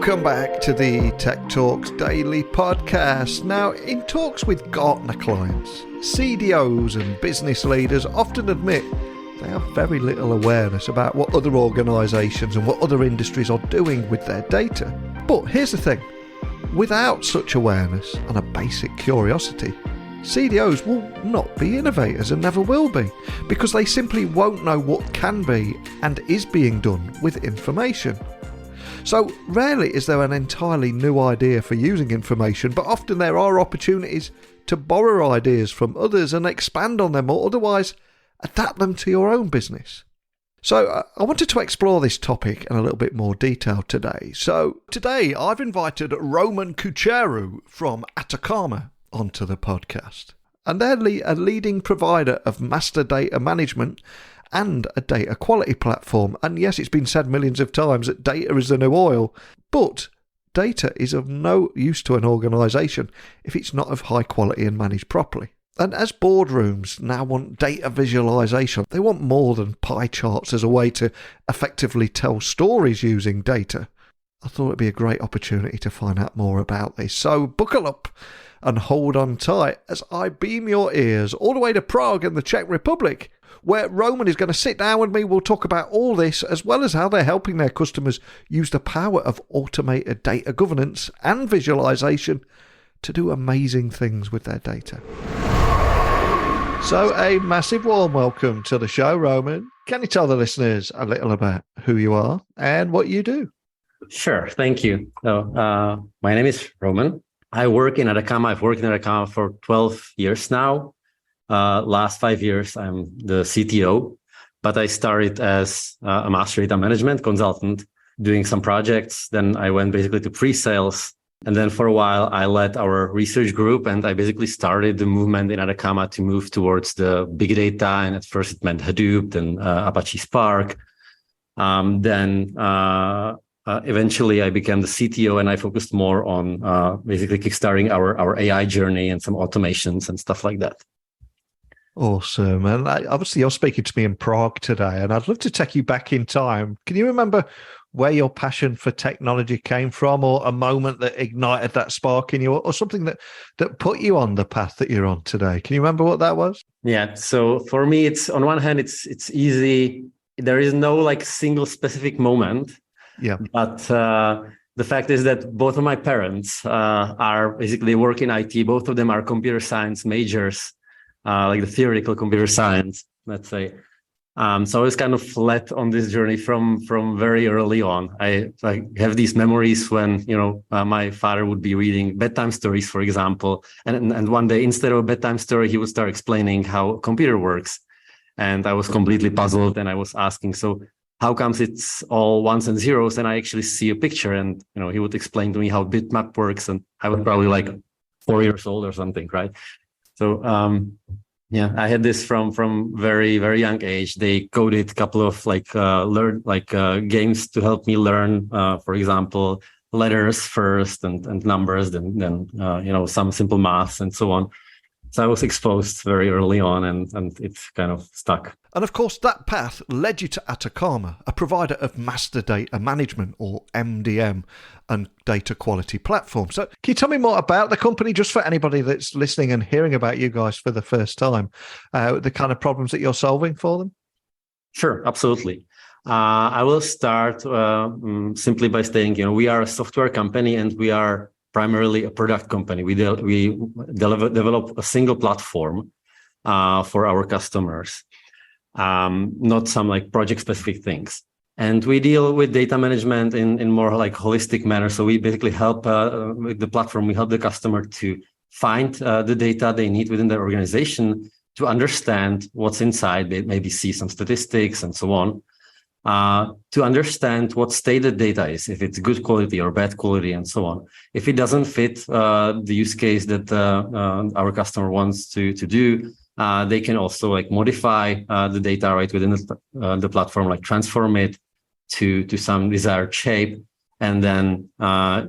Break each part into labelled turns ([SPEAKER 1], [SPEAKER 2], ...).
[SPEAKER 1] Welcome back to the Tech Talks Daily podcast. Now, in talks with Gartner clients, CDOs and business leaders often admit they have very little awareness about what other organisations and what other industries are doing with their data. But here's the thing, without such awareness and a basic curiosity, CDOs will not be innovators and never will be, because they simply won't know what can be and is being done with information. So rarely is there an entirely new idea for using information, but often there are opportunities to borrow ideas from others and expand on them, or otherwise adapt them to your own business. So I wanted to explore this topic in a little bit more detail today. So today I've invited Roman Kucera from Ataccama onto the podcast. And they're a leading provider of master data management and a data quality platform. And yes, it's been said millions of times that data is the new oil, but data is of no use to an organisation if it's not of high quality and managed properly. And as boardrooms now want data visualisation, they want more than pie charts as a way to effectively tell stories using data. I thought it'd be a great opportunity to find out more about this. So buckle up and hold on tight as I beam your ears all the way to Prague in the Czech Republic, where Roman is going to sit down with me. We'll talk about all this, as well as how they're helping their customers use the power of automated data governance and visualization to do amazing things with their data. So a massive warm welcome to the show, Roman. Can you tell the listeners a little about who you are and what you do?
[SPEAKER 2] Sure, thank you. So, my name is Roman. I work in Ataccama. I've worked in Ataccama for 12 years now. Last 5 years, I'm the CTO, but I started as a master data management consultant doing some projects. Then I went basically to pre-sales. And then for a while, I led our research group, and I basically started the movement in Ataccama to move towards the big data. And at first it meant Hadoop, then Apache Spark. Eventually I became the CTO, and I focused more on basically kickstarting our AI journey and some automations and stuff like that.
[SPEAKER 1] Awesome. And obviously you're speaking to me in Prague today, and I'd love to take you back in time. Can you remember where your passion for technology came from, or a moment that ignited that spark in you, or something that put you on the path that you're on today? Can you remember what that was?
[SPEAKER 2] Yeah. So for me, it's on one hand, it's easy. There is no like single specific moment.
[SPEAKER 1] Yeah.
[SPEAKER 2] But the fact is that both of my parents are basically work in IT. Both of them are computer science majors, like the theoretical computer science, let's say. So I was kind of led on this journey from very early on. I have these memories when, my father would be reading bedtime stories, for example. And one day, instead of a bedtime story, he would start explaining how a computer works. And I was completely puzzled, and I was asking, so how comes it's all ones and zeros? And I actually see a picture, and, he would explain to me how bitmap works. And I was probably like 4 years old or something, right? So, I had this from very, very young age. They coded a couple of games to help me learn, for example, letters first and numbers, then some simple maths and so on. So I was exposed very early on, and it kind of stuck.
[SPEAKER 1] And of course, that path led you to Ataccama, a provider of master data management, or MDM, and data quality platform. So can you tell me more about the company, just for anybody that's listening and hearing about you guys for the first time, the kind of problems that you're solving for them?
[SPEAKER 2] Sure, absolutely. I will start simply by saying, we are a software company, and we are primarily a product company. We develop a single platform for our customers, not some like project specific things. And we deal with data management in more like holistic manner. So we basically help with the platform. We help the customer to find the data they need within their organization, to understand what's inside. They maybe see some statistics and so on. To understand what state the data is, if it's good quality or bad quality, and so on. If it doesn't fit the use case that our customer wants to do, they can also like modify the data right within the platform, like transform it to some desired shape, and then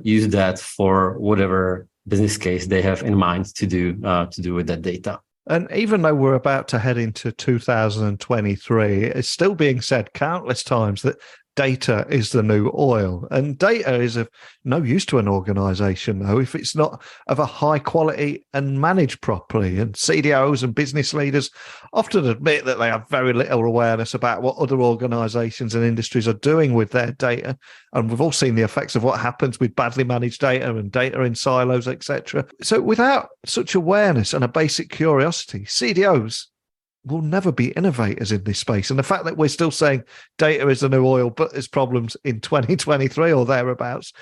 [SPEAKER 2] use that for whatever business case they have in mind to do with that data.
[SPEAKER 1] And even though we're about to head into 2023, it's still being said countless times that data is the new oil. And data is of no use to an organization, though, if it's not of a high quality and managed properly. And CDOs and business leaders often admit that they have very little awareness about what other organizations and industries are doing with their data. And we've all seen the effects of what happens with badly managed data and data in silos, etc. So without such awareness and a basic curiosity, CDOs will never be innovators in this space. And the fact that we're still saying data is the new oil, but there's problems in 2023 or thereabouts.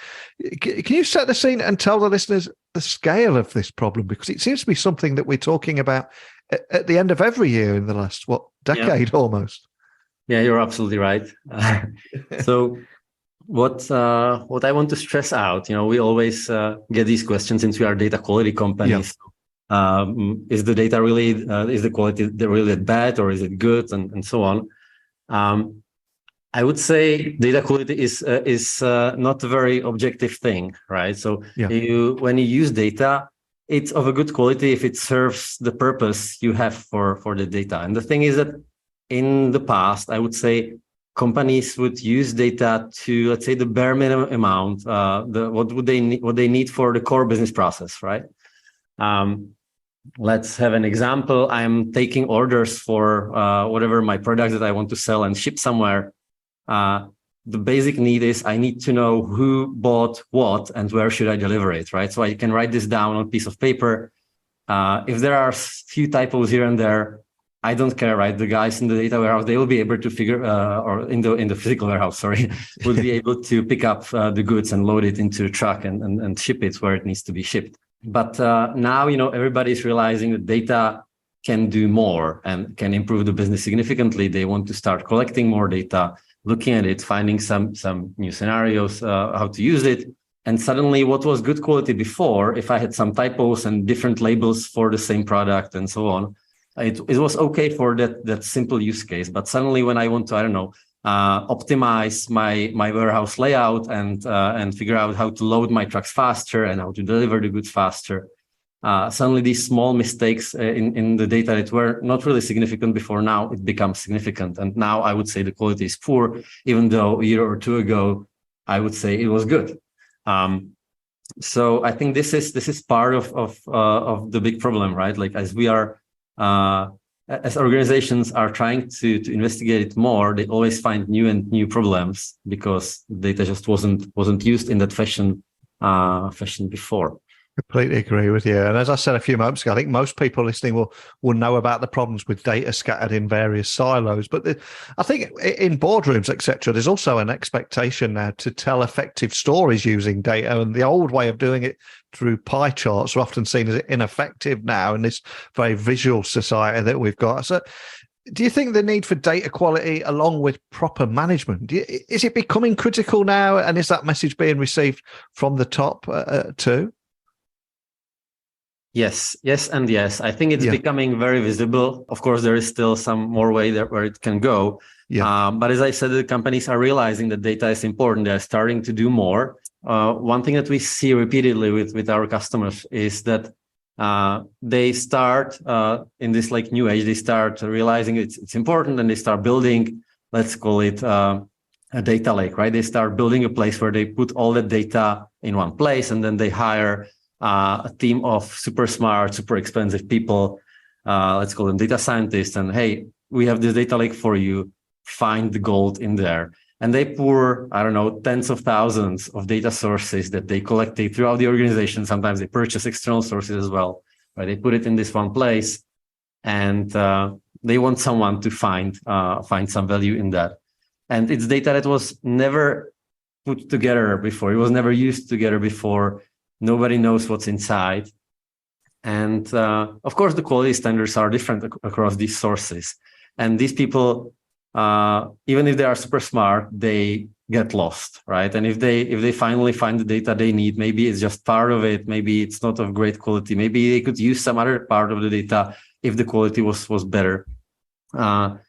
[SPEAKER 1] Can you set the scene and tell the listeners the scale of this problem? Because it seems to be something that we're talking about at the end of every year in the last, decade almost.
[SPEAKER 2] Yeah, you're absolutely right. So what I want to stress out, we always get these questions since we are data quality companies. Yeah. Is the data really, is the quality really bad, or is it good, and so on? I would say data quality is not a very objective thing, right? So when you use data, it's of a good quality if it serves the purpose you have for the data. And the thing is that in the past, I would say companies would use data to, let's say, the bare minimum amount, what they need for the core business process, right? Let's have an example. I'm taking orders for whatever my product that I want to sell and ship somewhere. The basic need is I need to know who bought what and where should I deliver it, right? So I can write this down on a piece of paper. If there are a few typos here and there, I don't care, right? The guys in the data warehouse, they will be able to figure, or in the physical warehouse, sorry, would be able to pick up the goods and load it into a truck and ship it where it needs to be shipped. But now, everybody's realizing that data can do more and can improve the business significantly. They want to start collecting more data, looking at it, finding some new scenarios, how to use it. And suddenly what was good quality before, if I had some typos and different labels for the same product and so on, it was okay for that simple use case. But suddenly when I want to, optimize my warehouse layout and figure out how to load my trucks faster and how to deliver the goods faster. Suddenly these small mistakes in the data that were not really significant before, now it becomes significant. And now I would say the quality is poor, even though a year or two ago, I would say it was good. So I think this is part of the big problem, right? Like as we are, as organizations are trying to investigate it more, they always find new problems because data just wasn't used in that fashion before.
[SPEAKER 1] Completely agree with you. And as I said a few moments ago, I think most people listening will know about the problems with data scattered in various silos. But I think in boardrooms, etc., there's also an expectation now to tell effective stories using data. And the old way of doing it through pie charts are often seen as ineffective now in this very visual society that we've got. So do you think the need for data quality along with proper management, is it becoming critical now? And is that message being received from the top too?
[SPEAKER 2] Yes, and yes. I think it's becoming very visible. Of course, there is still some more way there where it can go. But as I said, the companies are realizing that data is important. They're starting to do more. One thing that we see repeatedly with our customers is that they start in this like new age. They start realizing it's important, and they start building. Let's call it a data lake, right? They start building a place where they put all the data in one place, and then they hire a team of super smart, super expensive people, let's call them data scientists, and hey, we have this data lake for you, find the gold in there. And they pour, tens of thousands of data sources that they collected throughout the organization. Sometimes they purchase external sources as well, right? They put it in this one place, and they want someone to find some value in that. And it's data that was never put together before. It was never used together before. Nobody knows what's inside. And of course, the quality standards are different across these sources. And these people, even if they are super smart, they get lost, right? And if they finally find the data they need, maybe it's just part of it. Maybe it's not of great quality. Maybe they could use some other part of the data if the quality was better. And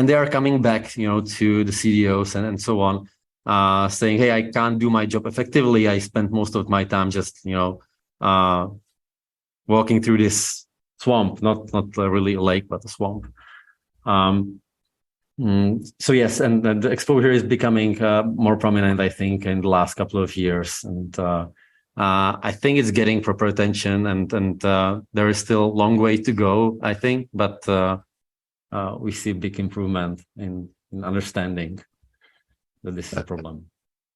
[SPEAKER 2] they are coming back, to the CDOs and so on. Saying, hey, I can't do my job effectively. I spent most of my time just, walking through this swamp, not really a lake, but a swamp. So yes, and the exposure is becoming more prominent, I think, in the last couple of years, and I think it's getting proper attention, and there is still a long way to go, I think, but we see big improvement in understanding that this is a problem.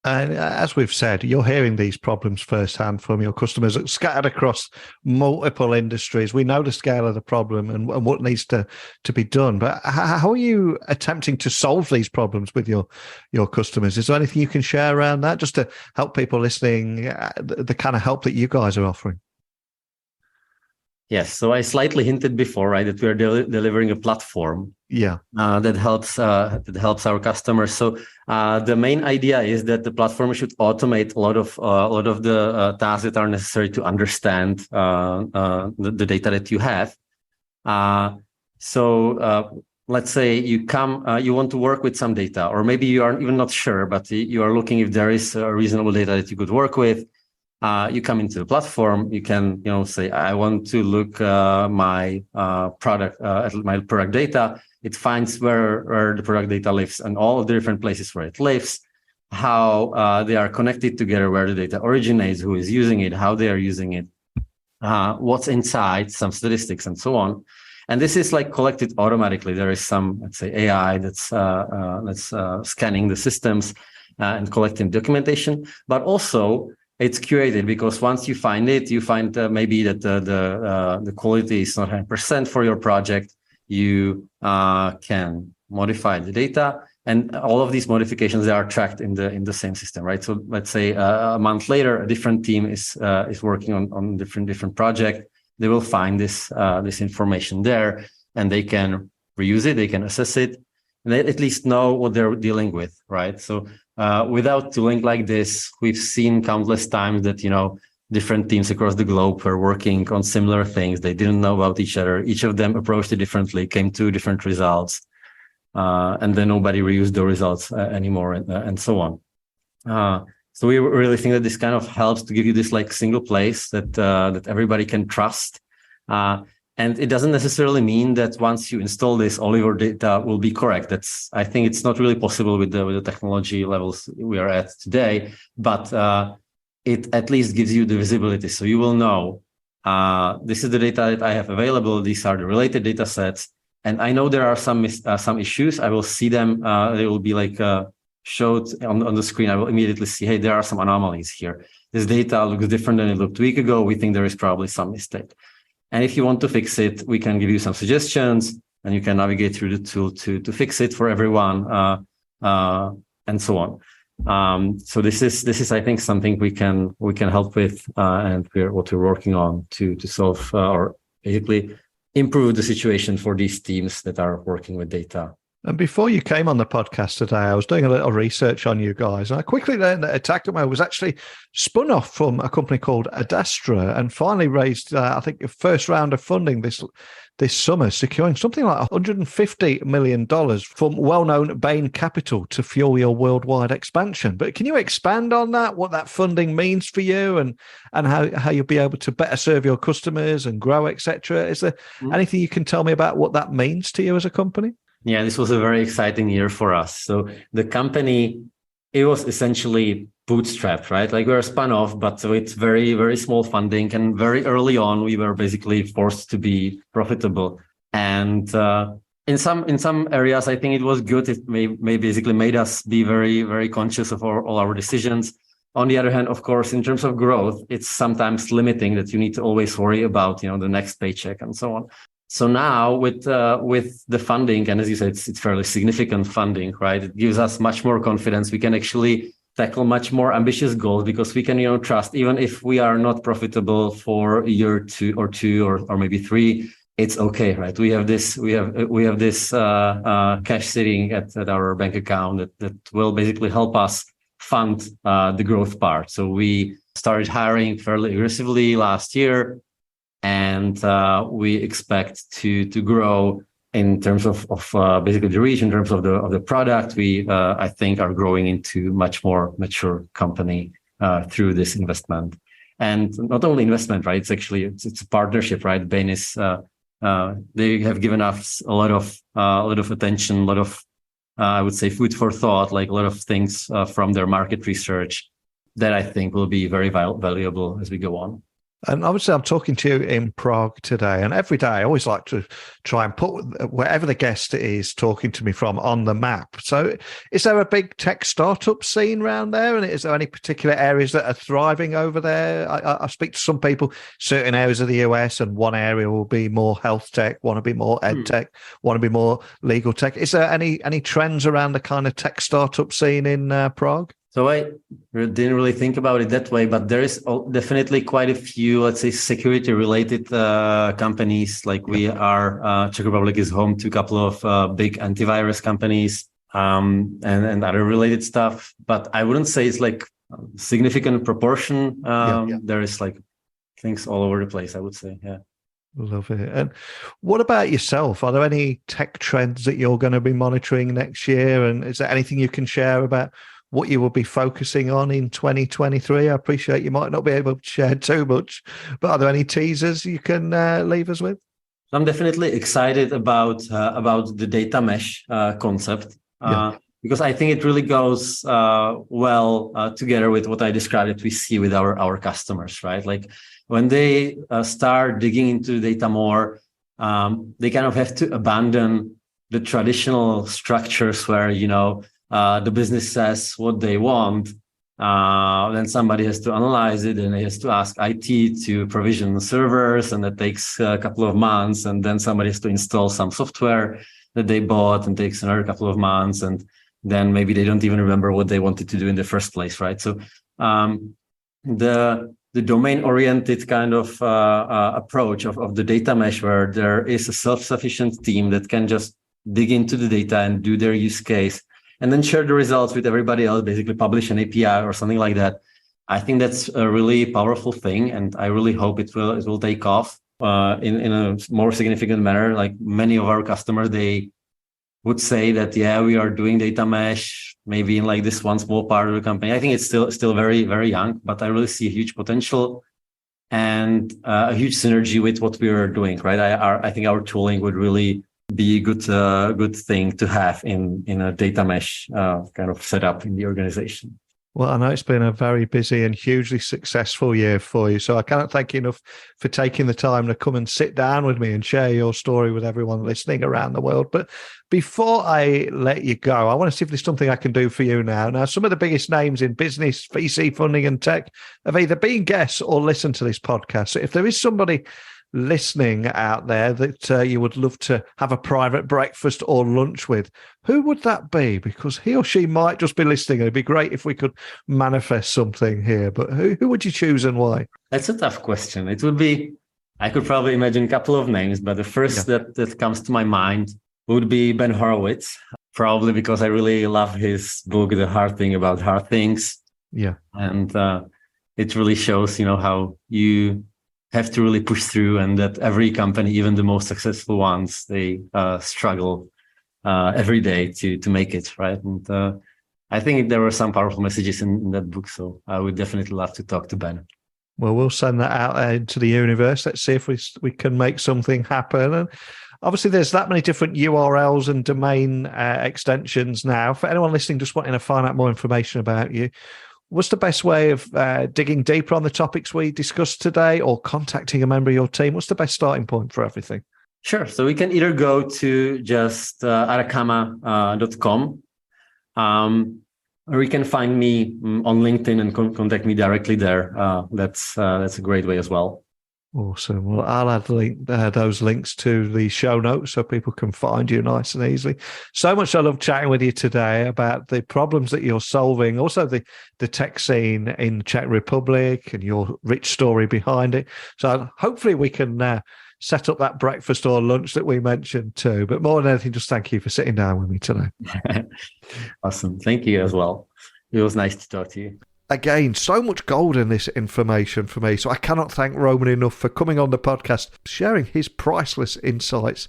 [SPEAKER 1] And as we've said, you're hearing these problems firsthand from your customers scattered across multiple industries. We know the scale of the problem and what needs to be done. But how are you attempting to solve these problems with your customers? Is there anything you can share around that, just to help people listening, the kind of help that you guys are offering?
[SPEAKER 2] Yes. So I slightly hinted before, right, that we are delivering a platform.
[SPEAKER 1] Yeah.
[SPEAKER 2] That helps our customers. So the main idea is that the platform should automate a lot of the tasks that are necessary to understand the data that you have. So let's say you want to work with some data, or maybe you are even not sure, but you are looking if there is a reasonable data that you could work with. You come into the platform, you can, say, I want to look my product data. It finds where the product data lives and all of the different places where it lives, how they are connected together, where the data originates, who is using it, how they are using it, what's inside, some statistics, and so on. And this is like collected automatically. There is some, let's say, AI that's scanning the systems and collecting documentation, but also it's curated, because once you find it, you find maybe that the quality is not 100% for your project. You can modify the data, and all of these modifications, they are tracked in the same system, right? So let's say a month later, a different team is working on different project. They will find this information there, and they can reuse it, they can assess it, and they at least know what they're dealing with, right? So without tooling like this, we've seen countless times that, different teams across the globe were working on similar things. They didn't know about each other. Each of them approached it differently, came to different results, and then nobody reused the results anymore, and so on. So we really think that this kind of helps to give you this like single place that everybody can trust. And it doesn't necessarily mean that once you install this, all your data will be correct. I think it's not really possible with the technology levels we are at today, but it at least gives you the visibility. So you will know, this is the data that I have available. These are the related data sets. And I know there are some issues. I will see them. They will be like showed on the screen. I will immediately see, hey, there are some anomalies here. This data looks different than it looked a week ago. We think there is probably some mistake. And if you want to fix it, we can give you some suggestions, and you can navigate through the tool to fix it for everyone, and so on. So this is I think something we can help with, and what we're working on to solve or basically improve the situation for these teams that are working with data.
[SPEAKER 1] And before you came on the podcast today, I was doing a little research on you guys. And I quickly learned that Ataccama was actually spun off from a company called Adastra and finally raised, I think, a first round of funding this summer, securing something like $150 million from well-known Bain Capital to fuel your worldwide expansion. But can you expand on that, what that funding means for you, and how you'll be able to better serve your customers and grow, etc.? Is there anything you can tell me about what that means to you as a company?
[SPEAKER 2] Yeah, this was a very exciting year for us. So the company, it was essentially bootstrapped, right? Like we were spun off, but with very, very small funding. And very early on, we were basically forced to be profitable. And in some areas, I think it was good. It may basically made us be very, very conscious of all our decisions. On the other hand, of course, in terms of growth, it's sometimes limiting that you need to always worry about, the next paycheck and so on. So now with the funding, and as you said, it's fairly significant funding, right? It gives us much more confidence. We can actually tackle much more ambitious goals because we can, trust, even if we are not profitable for a year, two or maybe three, it's okay, right? We have this cash sitting at our bank account that will basically help us fund the growth part. So we started hiring fairly aggressively last year. And we expect to grow in terms of basically the reach, in terms of the product. We I think are growing into much more mature company through this investment, and not only investment, right? It's a partnership, right? Bain is they have given us a lot of attention, a lot of I would say, food for thought, like a lot of things from their market research that I think will be very valuable as we go on.
[SPEAKER 1] And obviously, I'm talking to you in Prague today, and every day I always like to try and put wherever the guest is talking to me from on the map. So is there a big tech startup scene around there? And is there any particular areas that are thriving over there? I speak to some people, certain areas of the US, and one area will be more health tech, one will be more ed tech, one will be more legal tech. Is there any trends around the kind of tech startup scene in Prague?
[SPEAKER 2] So I didn't really think about it that way, but there is definitely quite a few, let's say, security-related companies. Like we are, Czech Republic is home to a couple of big antivirus companies and other related stuff. But I wouldn't say it's like a significant proportion. There is like things all over the place, I would say. Yeah.
[SPEAKER 1] Love it. And what about yourself? Are there any tech trends that you're going to be monitoring next year? And is there anything you can share about what you will be focusing on in 2023? I appreciate you might not be able to share too much, but are there any teasers you can leave us with?
[SPEAKER 2] I'm definitely excited about the data mesh concept because I think it really goes well together with what I described that we see with our customers, right? Like when they start digging into data more, they kind of have to abandon the traditional structures where, the business says what they want, then somebody has to analyze it, and he has to ask IT to provision servers, and that takes a couple of months, and then somebody has to install some software that they bought and takes another couple of months, and then maybe they don't even remember what they wanted to do in the first place, right? So the domain-oriented kind of approach of the data mesh, where there is a self-sufficient team that can just dig into the data and do their use case, and then share the results with everybody else, basically publish an API or something like that. I think that's a really powerful thing, and I really hope it will take off in a more significant manner. Like many of our customers, they would say that, we are doing data mesh, maybe in like this one small part of the company. I think it's still very, very young, but I really see a huge potential and a huge synergy with what we are doing, right? I think our tooling would really be a good thing to have in a data mesh kind of setup in the organization.
[SPEAKER 1] Well, I know it's been a very busy and hugely successful year for you, so I cannot thank you enough for taking the time to come and sit down with me and share your story with everyone listening around the world. But before I let you go, I want to see if there's something I can do for you now. Now, some of the biggest names in business, VC funding and tech have either been guests or listened to this podcast. So if there is somebody listening out there that you would love to have a private breakfast or lunch with, who would that be? Because he or she might just be listening. It'd be great if we could manifest something here, but who would you choose and why?
[SPEAKER 2] That's a tough question. It would be, I could probably imagine a couple of names, but the first that comes to my mind would be Ben Horowitz, probably because I really love his book, The Hard Thing About Hard Things.
[SPEAKER 1] Yeah.
[SPEAKER 2] And it really shows, how you have to really push through, and that every company, even the most successful ones, they struggle every day to make it, right? And I think there were some powerful messages in that book, so I would definitely love to talk to Ben.
[SPEAKER 1] Well, we'll send that out into the universe. Let's see if we can make something happen. And obviously, there's that many different URLs and domain extensions now. For anyone listening, just wanting to find out more information about you, what's the best way of digging deeper on the topics we discussed today, or contacting a member of your team? What's the best starting point for everything?
[SPEAKER 2] Sure. So we can either go to just ataccama.com, or you can find me on LinkedIn and contact me directly there. That's a great way as well.
[SPEAKER 1] Awesome. Well, I'll add those links to the show notes so people can find you nice and easily. So much I love chatting with you today about the problems that you're solving, also the tech scene in the Czech Republic and your rich story behind it. So hopefully we can set up that breakfast or lunch that we mentioned too. But more than anything, just thank you for sitting down with me today.
[SPEAKER 2] Awesome. Thank you as well. It was nice to talk to you.
[SPEAKER 1] Again, so much gold in this information for me, so I cannot thank Roman enough for coming on the podcast, sharing his priceless insights.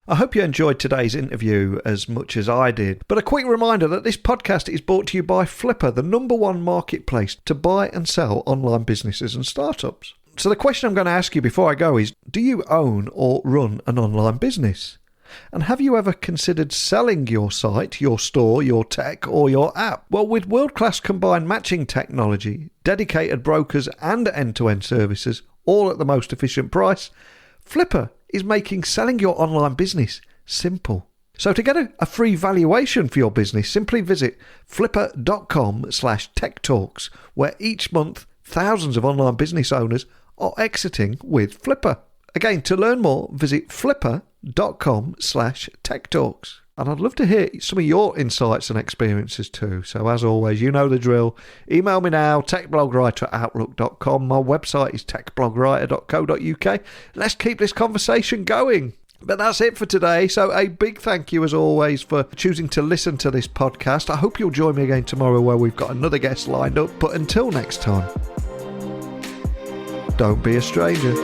[SPEAKER 1] I hope you enjoyed today's interview as much as I did. But a quick reminder that this podcast is brought to you by Flipper, the #1 marketplace to buy and sell online businesses and startups. So the question I'm going to ask you before I go is, do you own or run an online business? And have you ever considered selling your site, your store, your tech, or your app? Well, with world-class combined matching technology, dedicated brokers, and end-to-end services, all at the most efficient price, Flipper is making selling your online business simple. So to get a free valuation for your business, simply visit flipper.com/techtalks, where each month thousands of online business owners are exiting with Flipper. Again, to learn more, visit flipper.com/techtalks. And I'd love to hear some of your insights and experiences too. So as always, you know the drill. Email me now, techblogwriter@outlook.com. My website is techblogwriter.co.uk. Let's keep this conversation going. But that's it for today. So a big thank you as always for choosing to listen to this podcast. I hope you'll join me again tomorrow where we've got another guest lined up. But until next time, don't be a stranger.